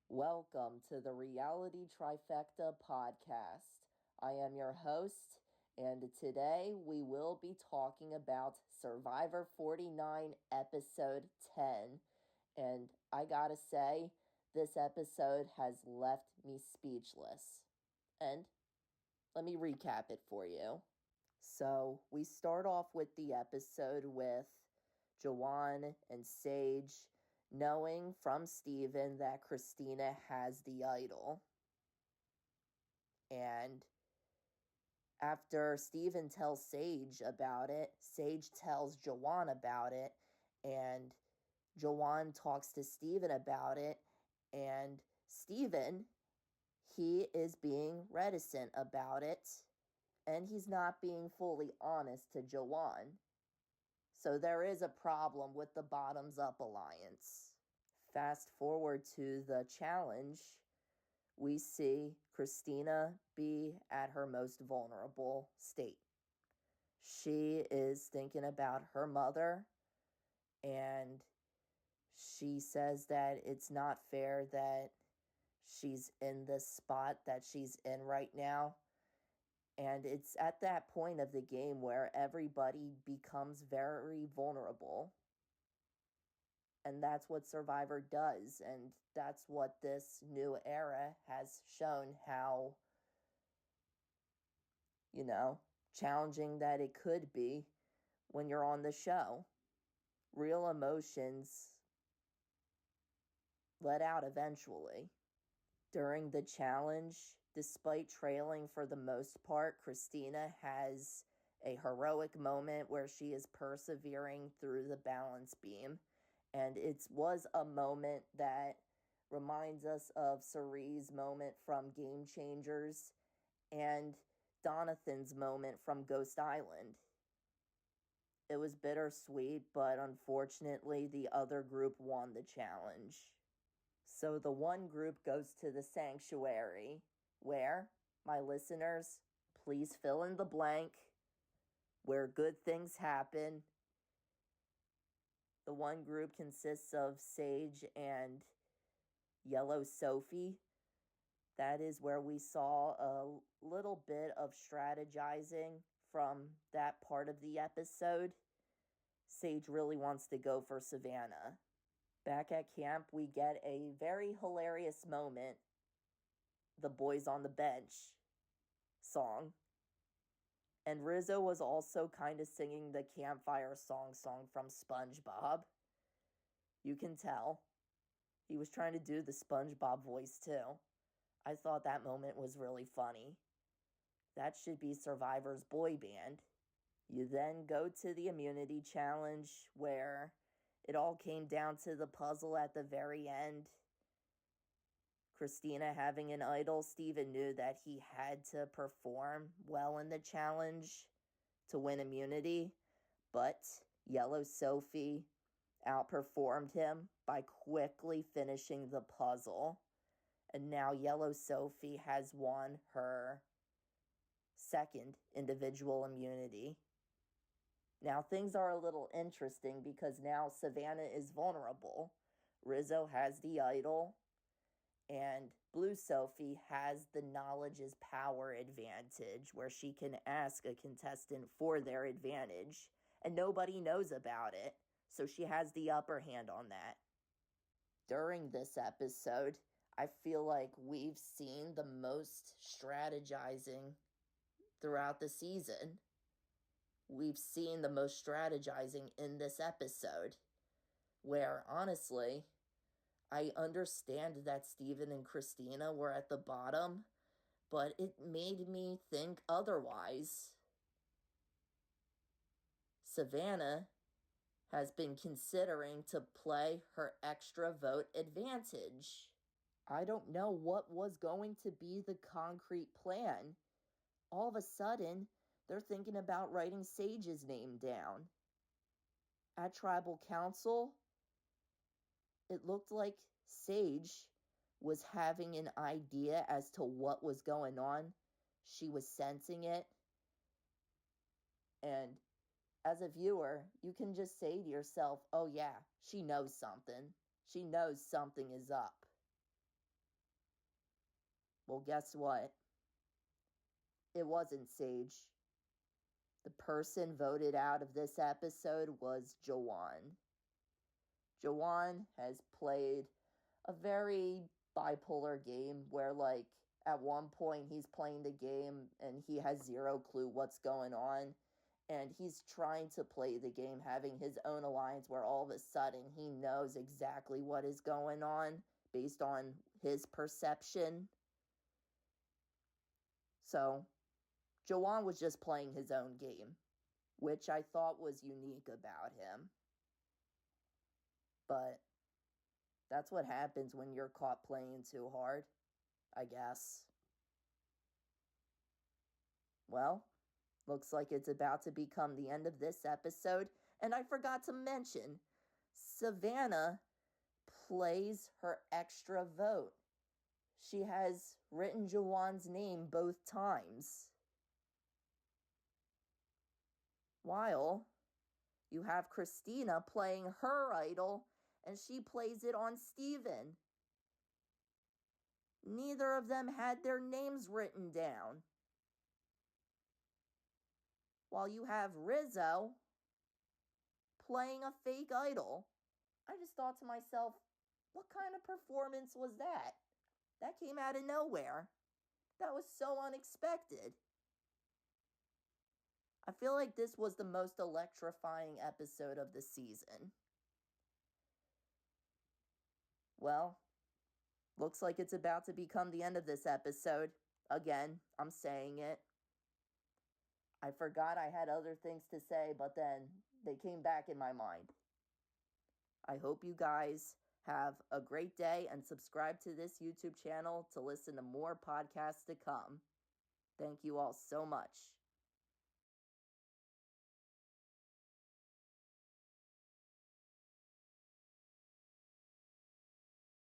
Welcome to the Reality Trifecta podcast. I am your host, and today we will be talking about Survivor 49 episode 10. And I gotta say, this episode has left me speechless. And let me recap it for you. So, we start off with the episode with Joanne and Sage knowing from Steven that Christina has the idol. And after Steven tells Sage about it, Sage tells Joanne about it, and Joanne talks to Steven about it, and Steven, he is being reticent about it, and he's not being fully honest to Joanne. So there is a problem with the Bottoms Up Alliance. Fast forward to the challenge, we see Christina be at her most vulnerable state. She is thinking about her mother, and she says that it's not fair that she's in this spot that she's in right now. And it's at that point of the game where everybody becomes very vulnerable. And that's what Survivor does. And that's what this new era has shown how, challenging that it could be when you're on the show. Real emotions let out eventually. During the challenge, despite trailing for the most part, Christina has a heroic moment where she is persevering through the balance beam. And it was a moment that reminds us of Cirie's moment from Game Changers and Donathan's moment from Ghost Island. It was bittersweet, but unfortunately, the other group won the challenge. So the one group goes to the sanctuary, where, my listeners, please fill in the blank, where good things happen. The one group consists of Sage and Yellow Sophie. That is where we saw a little bit of strategizing from that part of the episode. Sage really wants to go for Savannah. Back at camp, we get a very hilarious moment. The Boys on the Bench song. And Rizzo was also kind of singing the campfire song from SpongeBob. You can tell. He was trying to do the SpongeBob voice too. I thought that moment was really funny. That should be Survivor's boy band. You then go to the immunity challenge where it all came down to the puzzle at the very end. Christina having an idol, Steven knew that he had to perform well in the challenge to win immunity, but Yellow Sophie outperformed him by quickly finishing the puzzle. And now Yellow Sophie has won her second individual immunity. Now things are a little interesting because now Savannah is vulnerable. Rizzo has the idol, and Blue Sophie has the knowledge is power advantage, where she can ask a contestant for their advantage, and nobody knows about it, so she has the upper hand on that. During this episode, I feel like we've seen the most strategizing throughout the season. We've seen the most strategizing in this episode, where honestly, I understand that Steven and Christina were at the bottom, but it made me think otherwise. Savannah has been considering to play her extra vote advantage. I don't know what was going to be the concrete plan. All of a sudden, they're thinking about writing Sage's name down. At Tribal Council, it looked like Sage was having an idea as to what was going on. She was sensing it. And as a viewer, you can just say to yourself, oh yeah, she knows something. She knows something is up. Well, guess what? It wasn't Sage. The person voted out of this episode was Jawan. Jawan has played a very bipolar game where, like, at one point he's playing the game and he has zero clue what's going on. And he's trying to play the game having his own alliance where all of a sudden he knows exactly what is going on based on his perception. So, Jawan was just playing his own game, which I thought was unique about him. But that's what happens when you're caught playing too hard, I guess. Well, looks like it's about to become the end of this episode, and I forgot to mention, Savannah plays her extra vote. She has written Jawan's name both times. While you have Christina playing her idol, and she plays it on Steven. Neither of them had their names written down. While you have Rizzo playing a fake idol. I just thought to myself, what kind of performance was that? That came out of nowhere. That was so unexpected. I feel like this was the most electrifying episode of the season. Well, looks like it's about to become the end of this episode. Again, I'm saying it. I forgot I had other things to say, but then they came back in my mind. I hope you guys have a great day and subscribe to this YouTube channel to listen to more podcasts to come. Thank you all so much.